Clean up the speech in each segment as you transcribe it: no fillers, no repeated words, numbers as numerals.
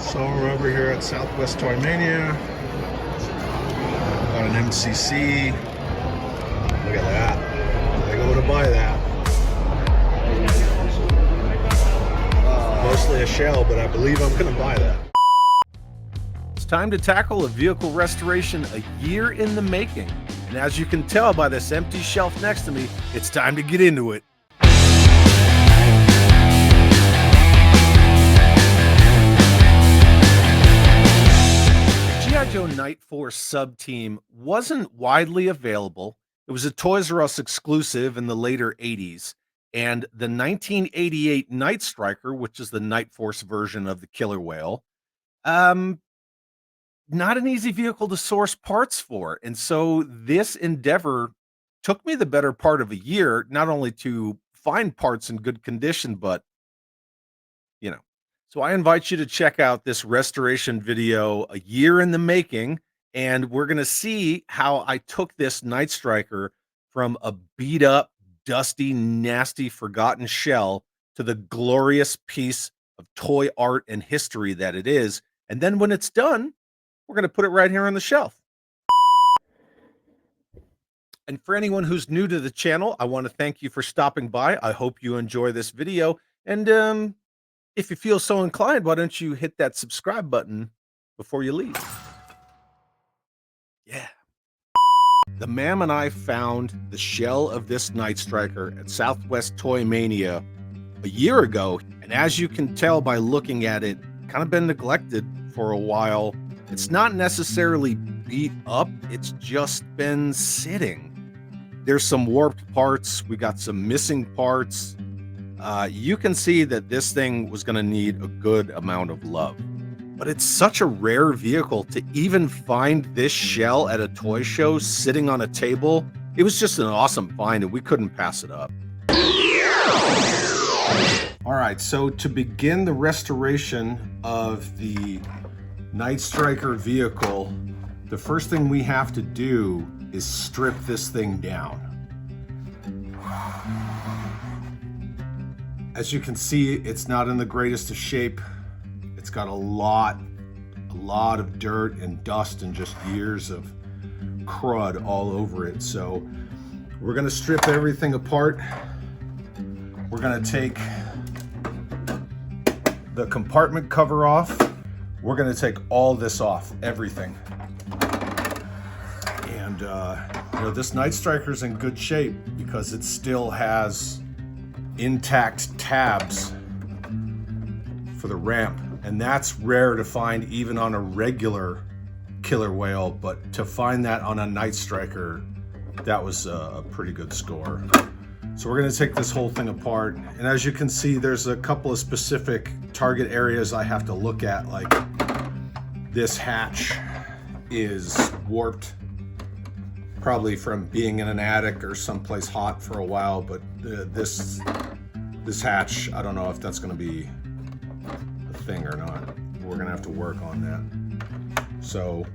So we're over here at Southwest Toy Mania. Got an MCC. Look at that. I go to buy that. Mostly a shell, but I believe I'm gonna buy that. It's time to tackle a vehicle restoration a year in the making. And as you can tell by this empty shelf next to me, it's time to get into it. G.I. Joe Night Force sub-team wasn't widely available. It was a Toys R Us exclusive in the later 80s. And the 1988 Night Striker, which is the Night Force version of the Killer Whale, not an easy vehicle to source parts for. And so this endeavor took me the better part of a year, not only to find parts in good condition, but, So I invite you to check out this restoration video, a year in the making, and we're going to see how I took this Night Striker from a beat up, dusty, nasty, forgotten shell to the glorious piece of toy art and history that it is. And then when it's done, we're going to put it right here on the shelf. And for anyone who's new to the channel, I want to thank you for stopping by. I hope you enjoy this video. And if you feel so inclined, why don't you hit that subscribe button before you leave? Yeah. The Mam and I found the shell of this Night Striker at Southwest Toy Mania a year ago. And as you can tell by looking at it, kind of been neglected for a while. It's not necessarily beat up, it's just been sitting. There's some warped parts, we got some missing parts. You can see that this thing was going to need a good amount of love. But it's such a rare vehicle to even find this shell at a toy show sitting on a table. It was just an awesome find and we couldn't pass it up. All right, so to begin the restoration of the Night Striker vehicle, the first thing we have to do is strip this thing down. As you can see, it's not in the greatest of shape. It's got a lot of dirt and dust and just years of crud all over it. So we're gonna strip everything apart. We're gonna take the compartment cover off. We're gonna take all this off, everything. And this Night Striker's in good shape because it still has intact tabs for the ramp. And that's rare to find even on a regular Killer Whale, but to find that on a Night Striker, that was a pretty good score. So we're gonna take this whole thing apart. And as you can see, there's a couple of specific target areas I have to look at, like this hatch is warped, probably from being in an attic or someplace hot for a while, but this hatch, I don't know if that's gonna be a thing or not. We're gonna have to work on that. So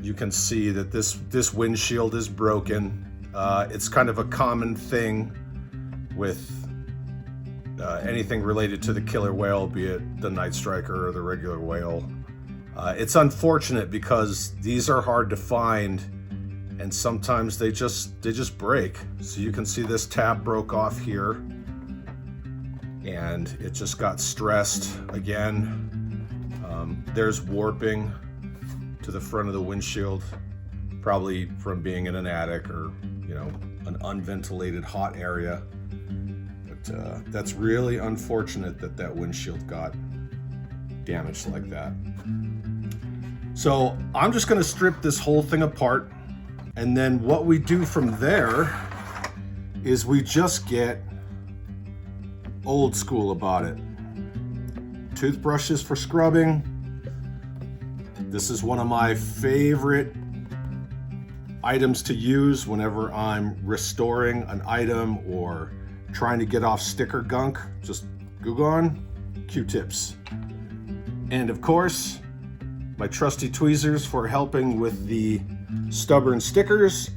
you can see that this windshield is broken. It's kind of a common thing with anything related to the Killer Whale, be it the Night Striker or the regular Whale. It's unfortunate because these are hard to find and sometimes they just break. So you can see this tab broke off here and it just got stressed again. There's warping to the front of the windshield, probably from being in an attic or an unventilated hot area. But that's really unfortunate that windshield got damaged like that. So I'm just going to strip this whole thing apart, and then what we do from there is we just get old school about it. Toothbrushes for scrubbing. This is one of my favorite items to use whenever I'm restoring an item or trying to get off sticker gunk. Just Google on Q-tips. And of course, my trusty tweezers for helping with the stubborn stickers,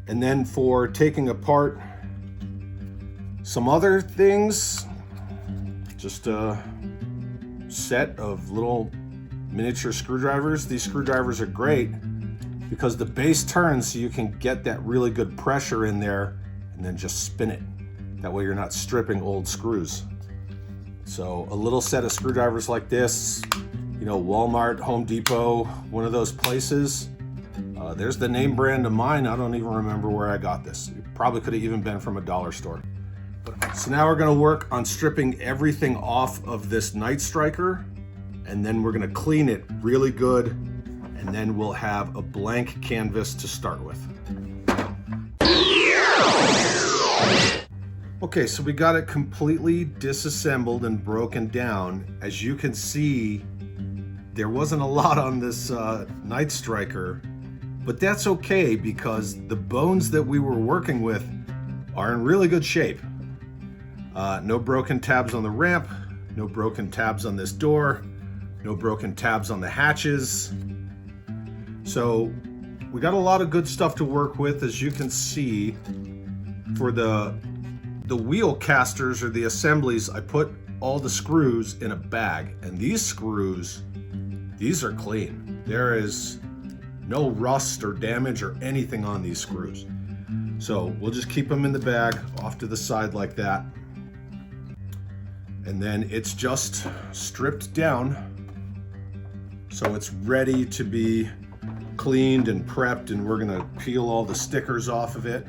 and then for taking apart some other things, just set of little miniature screwdrivers. These screwdrivers are great because the base turns so you can get that really good pressure in there and then just spin it. That way you're not stripping old screws. So a little set of screwdrivers like this, you know, Walmart, Home Depot, one of those places. There's the name brand of mine. I don't even remember where I got this. It probably could have even been from a dollar store. So now we're gonna work on stripping everything off of this Night Striker, and then we're gonna clean it really good, and then we'll have a blank canvas to start with. Okay, so we got it completely disassembled and broken down. As you can see, there wasn't a lot on this Night Striker, but that's okay because the bones that we were working with are in really good shape. No broken tabs on the ramp, no broken tabs on this door, no broken tabs on the hatches. So we got a lot of good stuff to work with. As you can see, for the wheel casters or the assemblies, I put all the screws in a bag, and these screws, these are clean. There is no rust or damage or anything on these screws. So we'll just keep them in the bag off to the side like that. And then it's just stripped down. So it's ready to be cleaned and prepped, and we're gonna peel all the stickers off of it.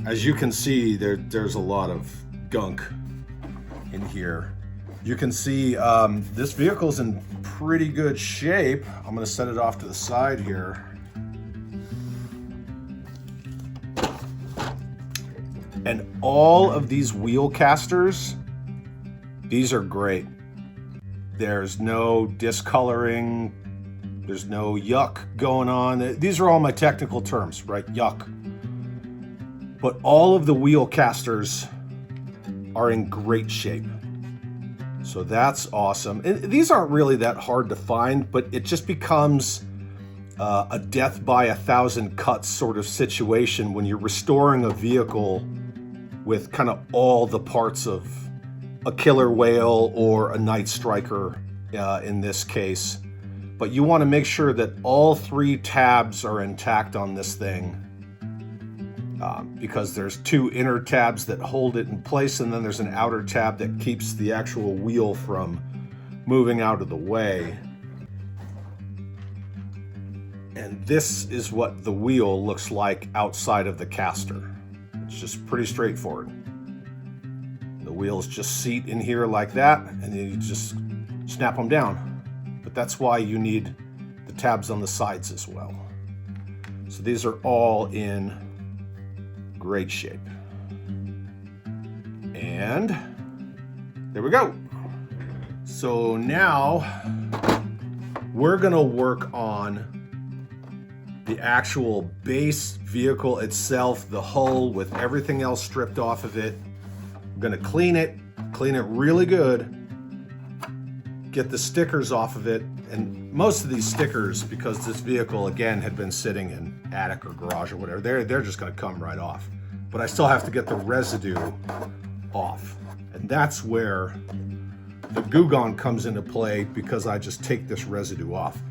As you can see, there's a lot of gunk in here. You can see this vehicle's in pretty good shape. I'm gonna set it off to the side here. And all of these wheel casters, these are great. There's no discoloring, there's no yuck going on. These are all my technical terms, right? Yuck. But all of the wheel casters are in great shape. So that's awesome. And these aren't really that hard to find, but it just becomes a death by 1,000 cuts sort of situation when you're restoring a vehicle with kind of all the parts of a killer whale or a Night Striker in this case. But you want to make sure that all 3 tabs are intact on this thing. Because there's 2 inner tabs that hold it in place, and then there's an outer tab that keeps the actual wheel from moving out of the way. And this is what the wheel looks like outside of the caster. It's just pretty straightforward. The wheels just seat in here like that, and then you just snap them down. But that's why you need the tabs on the sides as well. So these are all in great shape. And there we go. So now we're gonna work on the actual base vehicle itself, the hull with everything else stripped off of it. I'm gonna clean it really good, get the stickers off of it. And most of these stickers, because this vehicle again had been sitting in attic or garage or whatever, they're just gonna come right off. But I still have to get the residue off. And that's where the Goo Gone comes into play, because I just take this residue off.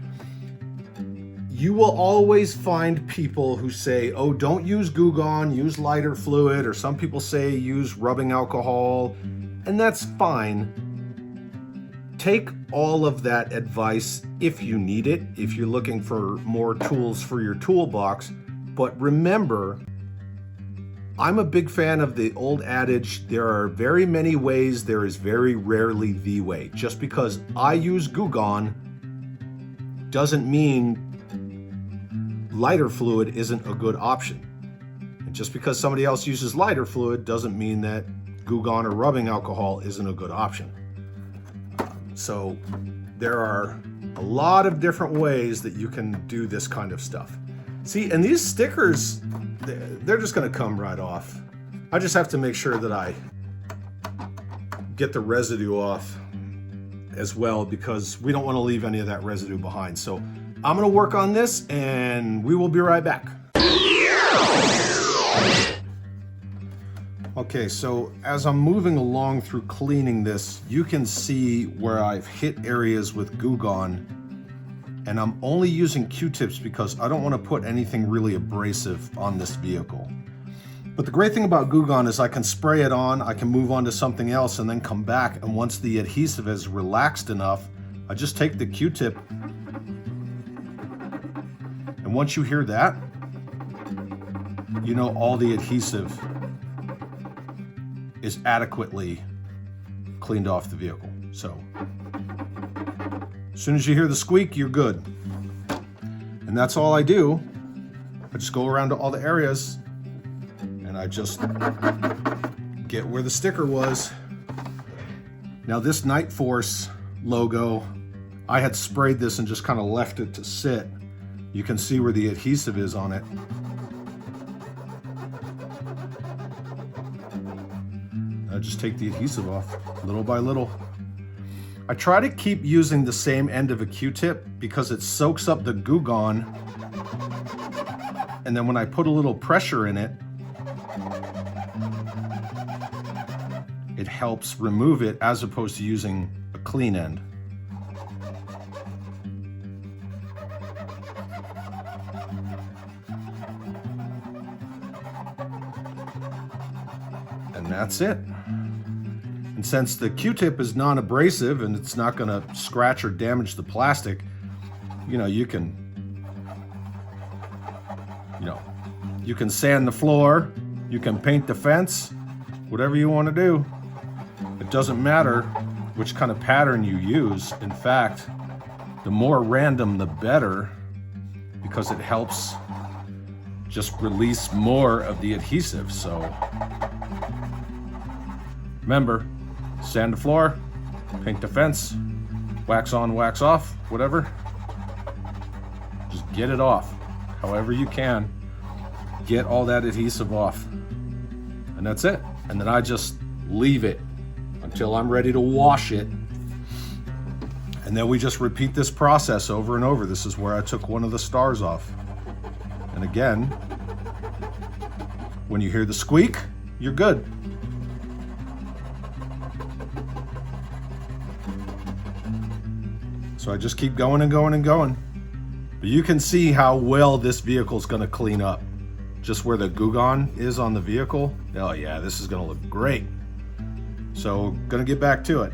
You will always find people who say, oh, don't use Goo Gone, use lighter fluid, or some people say use rubbing alcohol, and that's fine. Take all of that advice if you need it, if you're looking for more tools for your toolbox. But remember, I'm a big fan of the old adage, there are very many ways, there is very rarely the way. Just because I use Goo Gone doesn't mean lighter fluid isn't a good option. And just because somebody else uses lighter fluid doesn't mean that Goo Gone or rubbing alcohol isn't a good option. So there are a lot of different ways that you can do this kind of stuff. See, and these stickers, they're just gonna come right off. I just have to make sure that I get the residue off as well, because we don't want to leave any of that residue behind. So I'm gonna work on this and we will be right back. Okay, so as I'm moving along through cleaning this, you can see where I've hit areas with Goo Gone, and I'm only using Q-tips because I don't want to put anything really abrasive on this vehicle. But the great thing about Goo Gone is I can spray it on, I can move on to something else and then come back, and once the adhesive is relaxed enough, I just take the Q-tip, and once you hear that, you know all the adhesive is adequately cleaned off the vehicle. So as soon as you hear the squeak, you're good. And that's all I do. I just go around to all the areas and I just get where the sticker was. Now this Night Force logo, I had sprayed this and just kind of left it to sit. You can see where the adhesive is on it. I just take the adhesive off little by little. I try to keep using the same end of a Q-tip because it soaks up the Goo Gone, and then when I put a little pressure in it, it helps remove it as opposed to using a clean end. And that's it. And since the Q-tip is non-abrasive and it's not going to scratch or damage the plastic, you can sand the floor, you can paint the fence, whatever you want to do. It doesn't matter which kind of pattern you use. In fact, the more random, the better, because it helps just release more of the adhesive. So remember, sand the floor, paint the fence, wax on, wax off, whatever. Just get it off however you can. Get all that adhesive off. And that's it. And then I just leave it until I'm ready to wash it. And then we just repeat this process over and over. This is where I took one of the stars off. And again, when you hear the squeak, you're good. So I just keep going and going and going. But you can see how well this vehicle is going to clean up. Just where the Goo Gone is on the vehicle. Oh yeah, this is going to look great. So going to get back to it.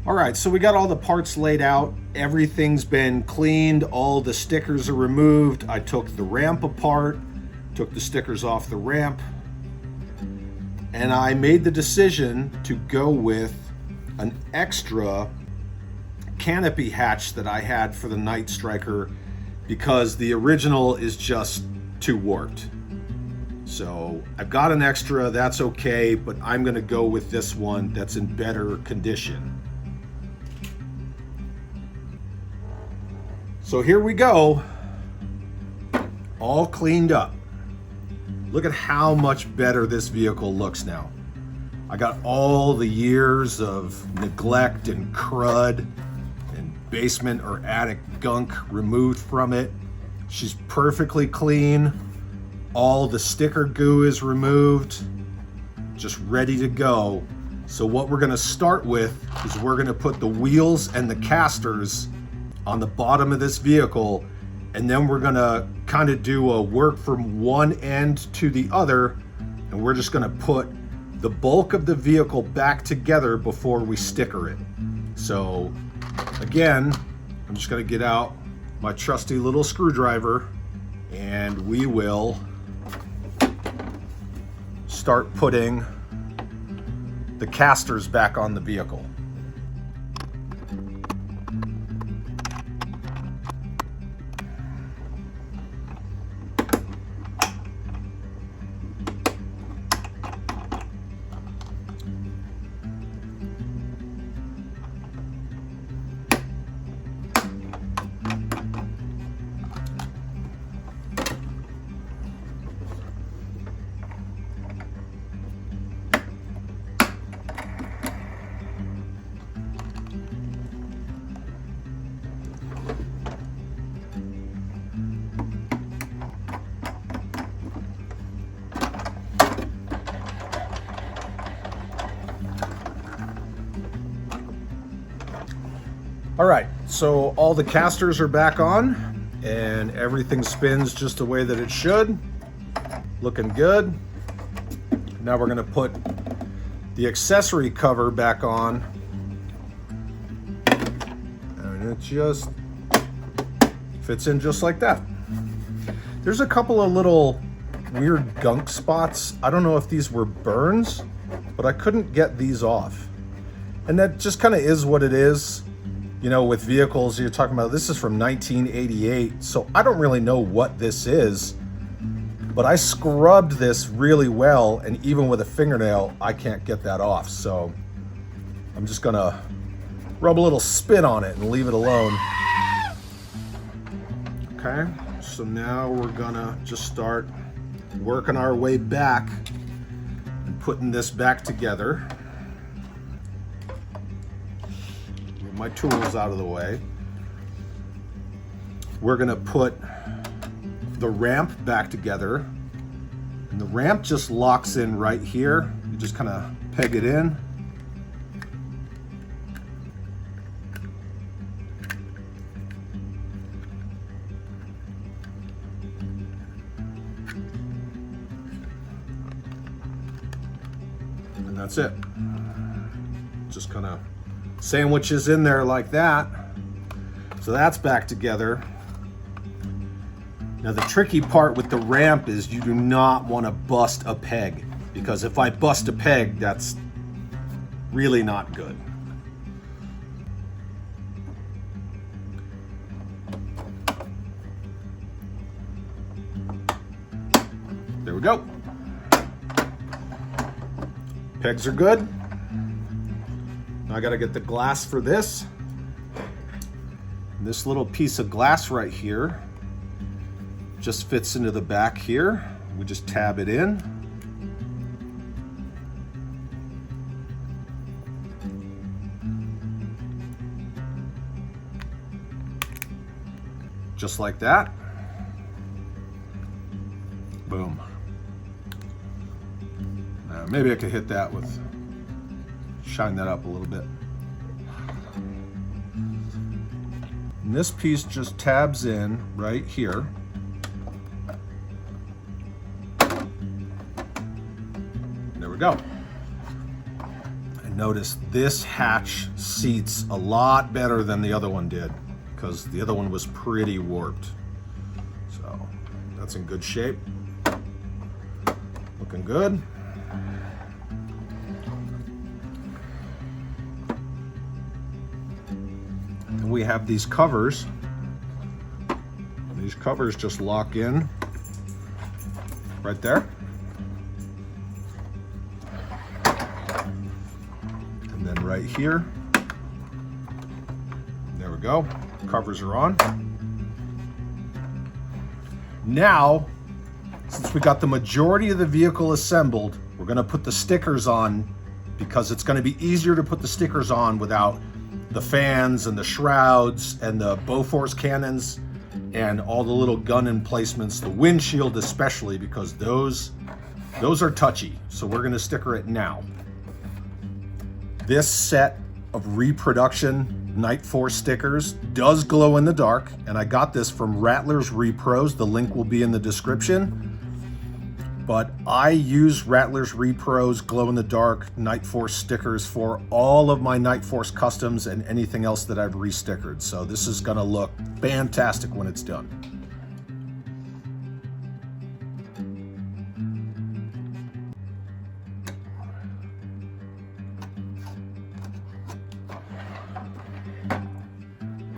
All right, so we got all the parts laid out. Everything's been cleaned. All the stickers are removed. I took the ramp apart, took the stickers off the ramp, and I made the decision to go with an extra canopy hatch that I had for the Night Striker because the original is just too warped. So I've got an extra, that's okay, but I'm gonna go with this one that's in better condition. So here we go, all cleaned up. Look at how much better this vehicle looks now. I got all the years of neglect and crud and basement or attic gunk removed from it. She's perfectly clean. All the sticker goo is removed, just ready to go. So what we're gonna start with is we're gonna put the wheels and the casters on the bottom of this vehicle, and then we're gonna kind of do a work from one end to the other, and we're just gonna put the bulk of the vehicle back together before we sticker it. So again, I'm just gonna get out my trusty little screwdriver and we will start putting the casters back on the vehicle. All right, so all the casters are back on and everything spins just the way that it should. Looking good. Now we're gonna put the accessory cover back on. And it just fits in just like that. There's a couple of little weird gunk spots. I don't know if these were burns, but I couldn't get these off. And that just kind of is what it is. You know, with vehicles, you're talking about, this is from 1988, so I don't really know what this is, but I scrubbed this really well, and even with a fingernail, I can't get that off. So I'm just gonna rub a little spit on it and leave it alone. Okay, so now we're gonna just start working our way back and putting this back together. Get my tools out of the way. We're gonna put the ramp back together, and the ramp just locks in right here. You just kind of peg it in. And that's it. Just kind of sandwiches in there like that. So that's back together. Now the tricky part with the ramp is you do not want to bust a peg, because if I bust a peg, that's really not good. There we go. Pegs are good. Now I got to get the glass for this. This little piece of glass right here just fits into the back here. We just tab it in. Just like that. Boom. Maybe I could hit that with, shine that up a little bit. And this piece just tabs in right here. There we go. And notice this hatch seats a lot better than the other one did, because the other one was pretty warped. So that's in good shape. Looking good. And we have these covers. These covers just lock in right there. And then right here. There we go. Covers are on. Now, since we got the majority of the vehicle assembled, we're going to put the stickers on, because it's going to be easier to put the stickers on without the fans and the shrouds and the Bofors cannons and all the little gun emplacements, the windshield especially, because those are touchy. So we're going to sticker it now. This set of reproduction Night Force stickers does glow in the dark, and I got this from Rattler's Repros. The link will be in the description. But I use Rattler's Repros glow-in-the-dark Night Force stickers for all of my Night Force customs and anything else that I've restickered. So this is gonna look fantastic when it's done.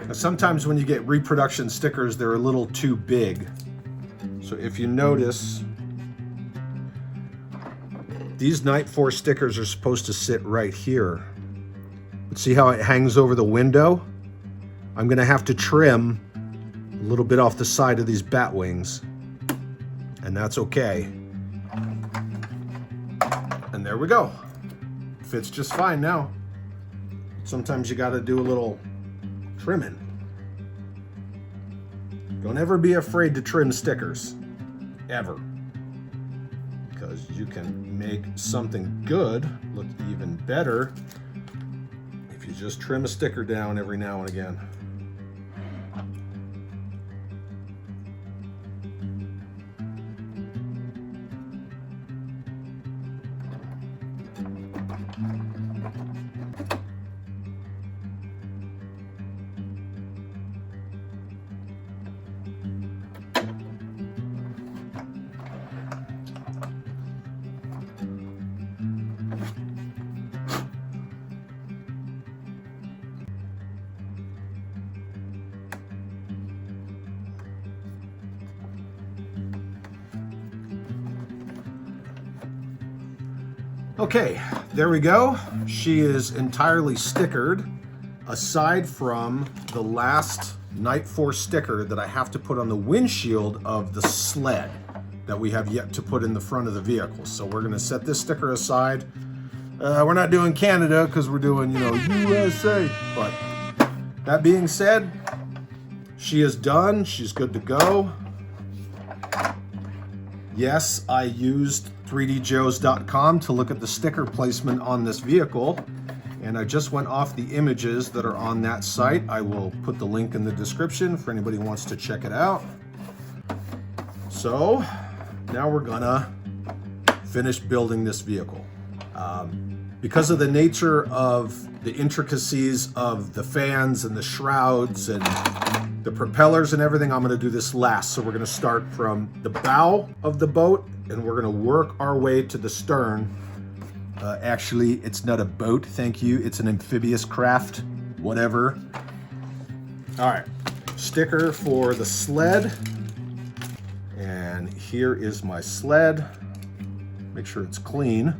Now, sometimes when you get reproduction stickers, they're a little too big. So if you notice, these Night Force stickers are supposed to sit right here. But see how it hangs over the window? I'm gonna have to trim a little bit off the side of these bat wings, and that's okay. And there we go. Fits just fine now. Sometimes you gotta do a little trimming. Don't ever be afraid to trim stickers, ever. Because you can make something good look even better if you You just trim a sticker down every now and again. Okay, there we go. She is entirely stickered, aside from the last Night Force sticker that I have to put on the windshield of the sled that we have yet to put in the front of the vehicle. So we're gonna set this sticker aside. We're not doing Canada because we're doing, USA. But that being said, she is done. She's good to go. Yes, I used 3djoes.com to look at the sticker placement on this vehicle, and I just went off the images that are on that site. I will put the link in the description for anybody who wants to check it out. So now we're gonna finish building this vehicle. Because of the nature of the intricacies of the fans and the shrouds and the propellers and everything, I'm gonna do this last. So we're gonna start from the bow of the boat and we're gonna work our way to the stern. Actually, it's not a boat, thank you. It's an amphibious craft, whatever. All right, sticker for the sled. And here is my sled. Make sure it's clean.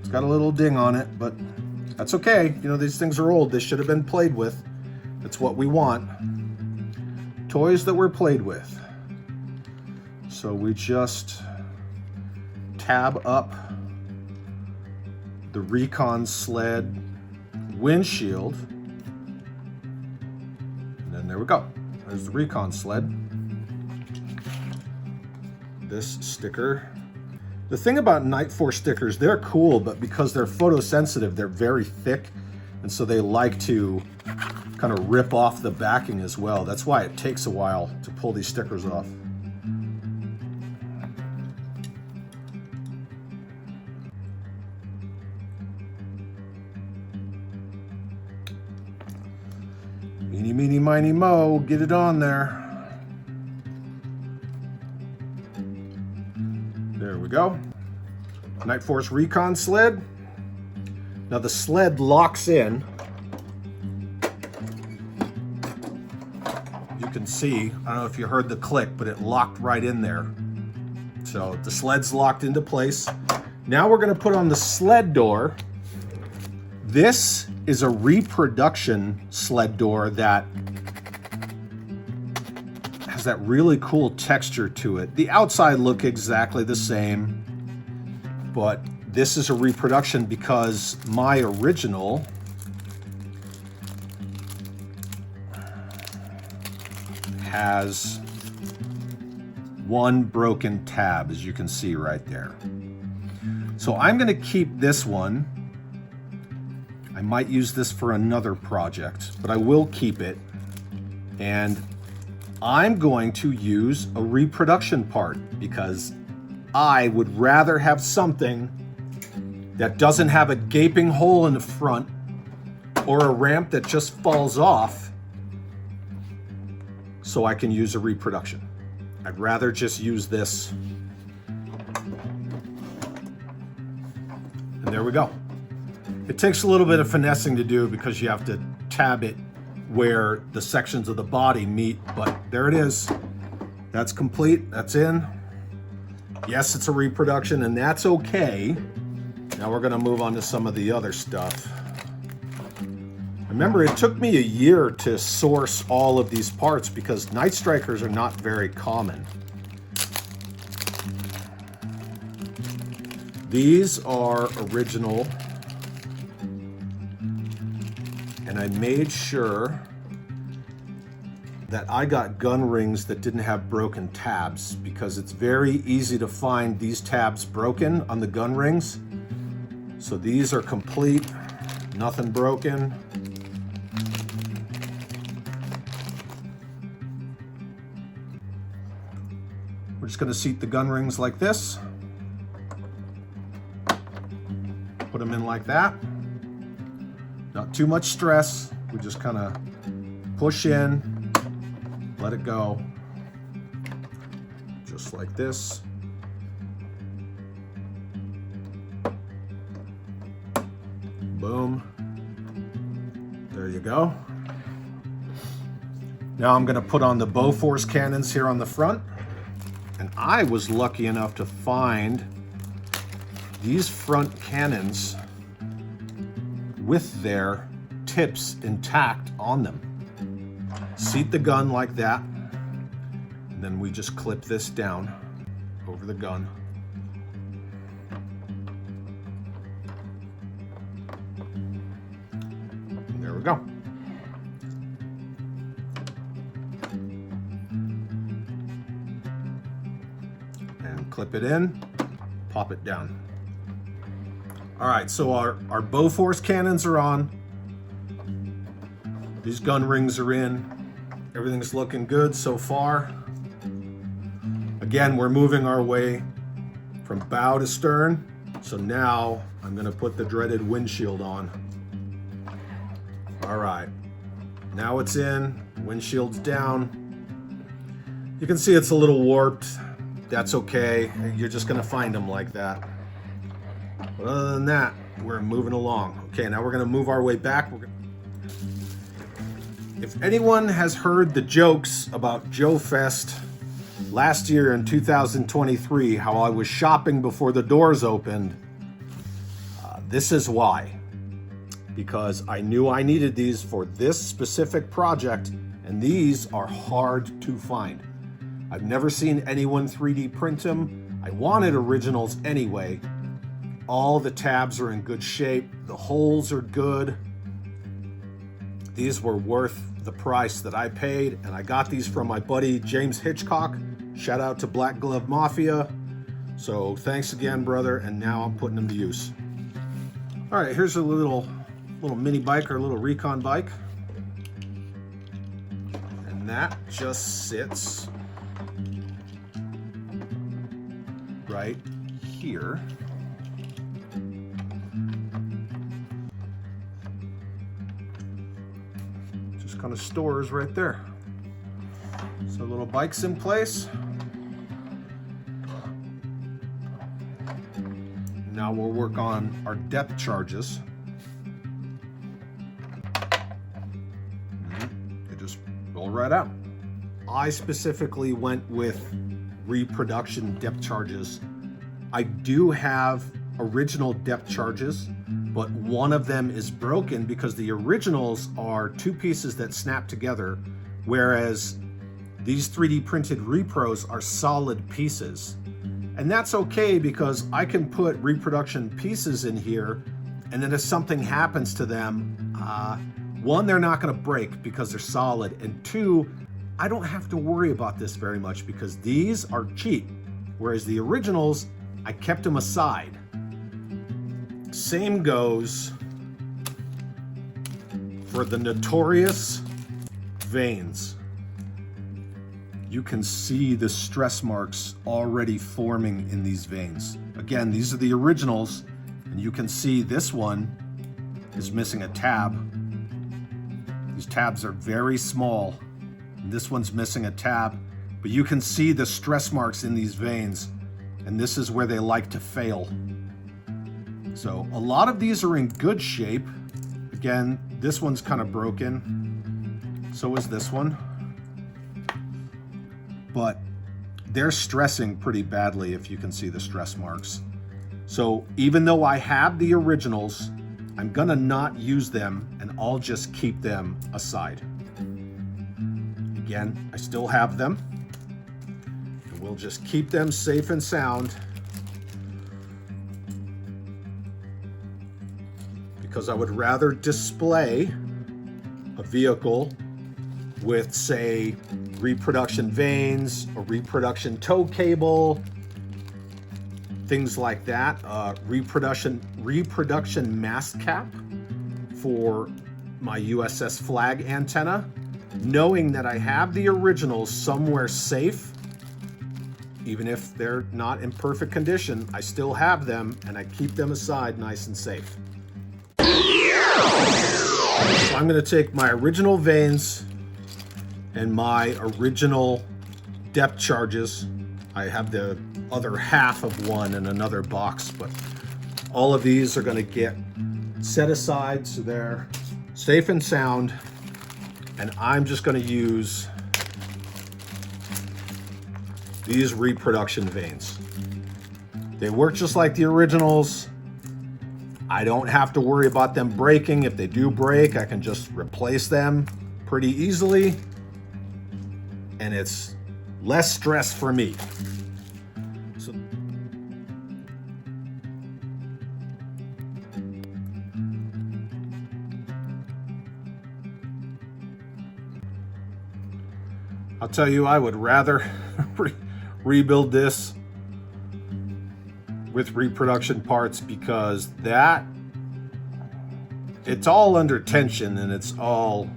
It's got a little ding on it, but that's okay. These things are old. They should have been played with. That's what we want. Toys that were played with. So we just tab up the Recon sled windshield. And then there we go. There's the Recon sled. This sticker. The thing about Night Force stickers, they're cool, but because they're photosensitive, they're very thick. And so they like to kind of rip off the backing as well. That's why it takes a while to pull these stickers off. Eeny, meeny, miny, mo, get it on there. There we go. Night Force Recon sled. Now the sled locks in. You can see, I don't know if you heard the click, but it locked right in there. So the sled's locked into place. Now we're gonna put on the sled door. This is a reproduction sled door that has that really cool texture to it. The outside look exactly the same, but this is a reproduction because my original has one broken tab, as you can see right there. So I'm gonna keep this one. I might use this for another project, but I will keep it. And I'm going to use a reproduction part because I would rather have something that doesn't have a gaping hole in the front or a ramp that just falls off so I can use a reproduction. I'd rather just use this. And there we go. It takes a little bit of finessing to do because you have to tab it where the sections of the body meet, but there it is. That's complete, that's in. Yes, it's a reproduction and that's okay. Now we're gonna move on to some of the other stuff. Remember, it took me a year to source all of these parts because Night Strikers are not very common. These are original. And I made sure that I got gun rings that didn't have broken tabs because it's very easy to find these tabs broken on the gun rings. So these are complete, Nothing broken. We're just going to seat the gun rings like this. Put them in like that. Not too much stress. We just kind of push in, let it go. Just like this. Boom. There you go. Now I'm going to put on the Bofors cannons here on the front. And I was lucky enough to find these front cannons with their tips intact on them. Seat the gun like that, and then we just clip this down over the gun. And there we go. Clip it in, pop it down. All right, so our Bofors cannons are on. These gun rings are in. Everything's looking good so far. Again, we're moving our way from bow to stern. So now I'm gonna put the dreaded windshield on. All right, now it's in, windshield's down. You can see it's a little warped. That's okay, you're just gonna find them like that. But other than that, we're moving along. Okay, now we're gonna move our way back. If anyone has heard the jokes about Joe Fest last year in 2023, how I was shopping before the doors opened, this is why. Because I knew I needed these for this specific project, and these are hard to find. I've never seen anyone 3D print them. I wanted originals anyway. All the tabs are in good shape. The holes are good. These were worth the price that I paid, and I got these from my buddy James Hitchcock. Shout out to Black Glove Mafia. So thanks again, brother, and now I'm putting them to use. All right, here's a little mini bike or a little recon bike. And that just sits right here. Just kind of stores right there. So little bike's in place. Now we'll work on our depth charges. They just roll right out. I specifically went with reproduction depth charges. I do have original depth charges, but one of them is broken because the originals are two pieces that snap together, whereas these 3D printed repros are solid pieces. And that's okay because I can put reproduction pieces in here, and then if something happens to them, one, they're not gonna break because they're solid, and two, I don't have to worry about this very much because these are cheap, whereas the originals, I kept them aside. Same goes for the notorious veins. You can see the stress marks already forming in these veins. Again, these are the originals, and you can see this one is missing a tab. These tabs are very small. And this one's missing a tab, but you can see the stress marks in these veins, and this is where they like to fail. So a lot of these are in good shape. Again, this one's kind of broken. So is this one. But they're stressing pretty badly if you can see the stress marks. So even though I have the originals, I'm gonna not use them and I'll just keep them aside. Again, I still have them. And we'll just keep them safe and sound because I would rather display a vehicle with, say, reproduction veins or reproduction tow cable, things like that, reproduction mast cap for my USS Flag antenna, knowing that I have the originals somewhere safe. Even if they're not in perfect condition, I still have them and I keep them aside nice and safe. So I'm going to take my original vanes and my original depth charges. I have the other half of one in another box, but all of these are going to get set aside so they're safe and sound. And I'm just going to use these reproduction vanes. They work just like the originals. I don't have to worry about them breaking. If they do break, I can just replace them pretty easily. And it's less stress for me. So, I'll tell you, I would rather rebuild this with reproduction parts, because that, it's all under tension and it's all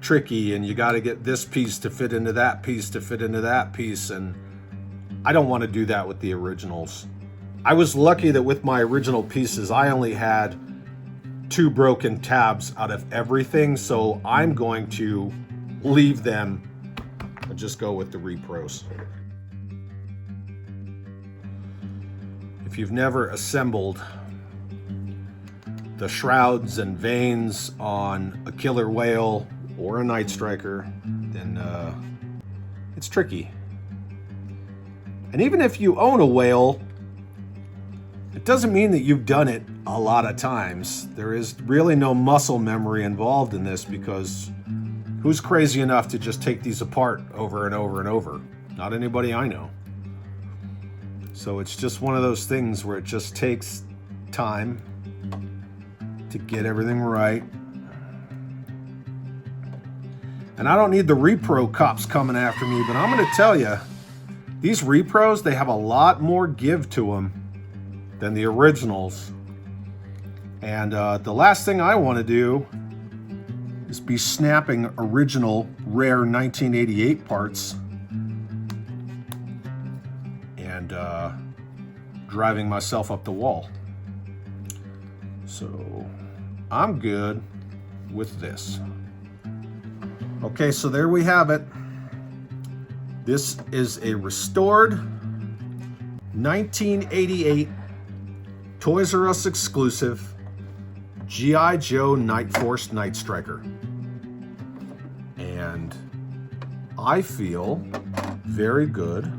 tricky, and you got to get this piece to fit into that piece to fit into that piece, and I don't want to do that with the originals. I was lucky that with my original pieces I only had 2 broken tabs out of everything, so I'm going to leave them and just go with the repros. If you've never assembled the shrouds and vanes on a killer whale or a night striker, then it's tricky. And even if you own a whale, it doesn't mean that you've done it a lot of times. There is really no muscle memory involved in this, because who's crazy enough to just take these apart over and over and over? Not anybody I know. So it's just one of those things where it just takes time to get everything right. And I don't need the repro cops coming after me, but I'm going to tell you, these repros, they have a lot more give to them than the originals. And the last thing I want to do is be snapping original rare 1988 parts and driving myself up the wall. So I'm good with this. Okay, so there we have it. This is a restored 1988 Toys R Us exclusive G.I. Joe Night Force Night Striker. And I feel very good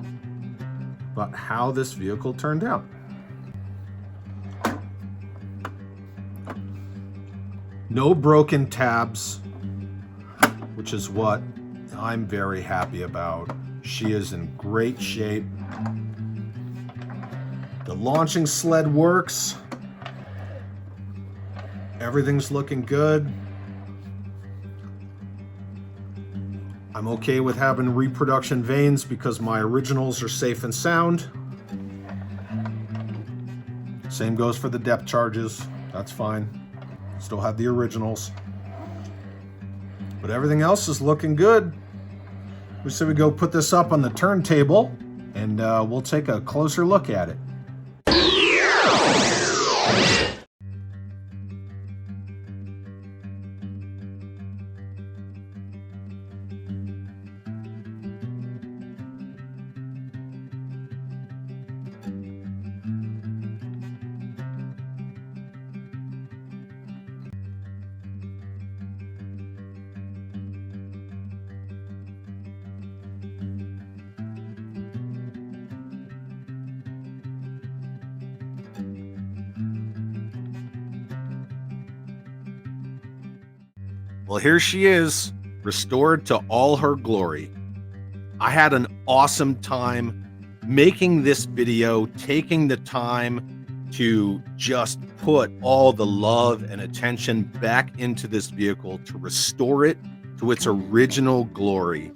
about how this vehicle turned out. No broken tabs, which is what I'm very happy about. She is in great shape. The launching sled works. Everything's looking good. I'm okay with having reproduction vanes because my originals are safe and sound. Same goes for the depth charges. That's fine. Still have the originals. But everything else is looking good. We said we go put this up on the turntable and we'll take a closer look at it. Well, here she is, restored to all her glory. I had an awesome time making this video, taking the time to just put all the love and attention back into this vehicle to restore it to its original glory.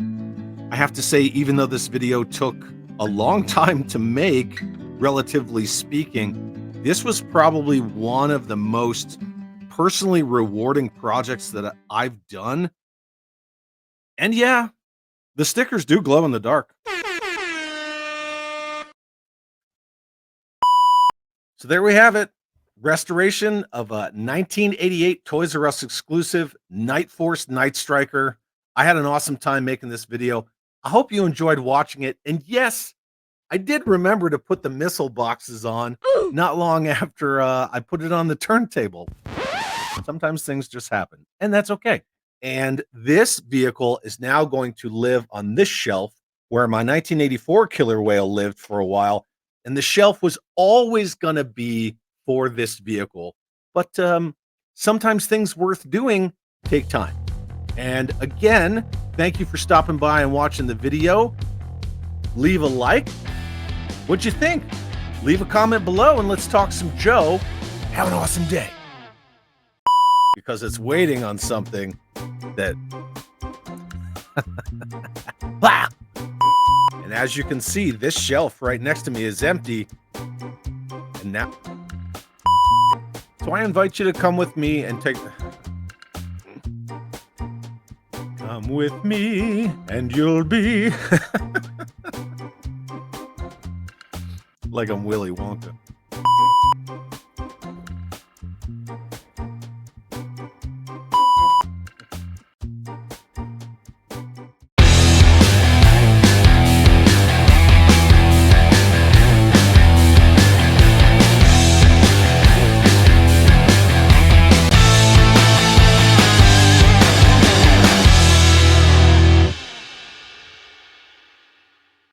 I have to say, even though this video took a long time to make, relatively speaking, this was probably one of the most personally rewarding projects that I've done. And yeah, the stickers do glow in the dark. So there we have it. Restoration of a 1988 Toys R Us exclusive Night Force Night Striker. I had an awesome time making this video. I hope you enjoyed watching it. And yes, I did remember to put the missile boxes on not long after I put it on the turntable. Sometimes things just happen, and that's okay. And this vehicle is now going to live on this shelf where my 1984 Killer Whale lived for a while. And the shelf was always going to be for this vehicle. But sometimes things worth doing take time. And again, thank you for stopping by and watching the video. Leave a like. What'd you think? Leave a comment below and let's talk some Joe. Have an awesome day. Because it's waiting on something that... And as you can see, this shelf right next to me is empty. And now... So I invite you to come with me and take... Come with me and you'll be... like I'm Willy Wonka.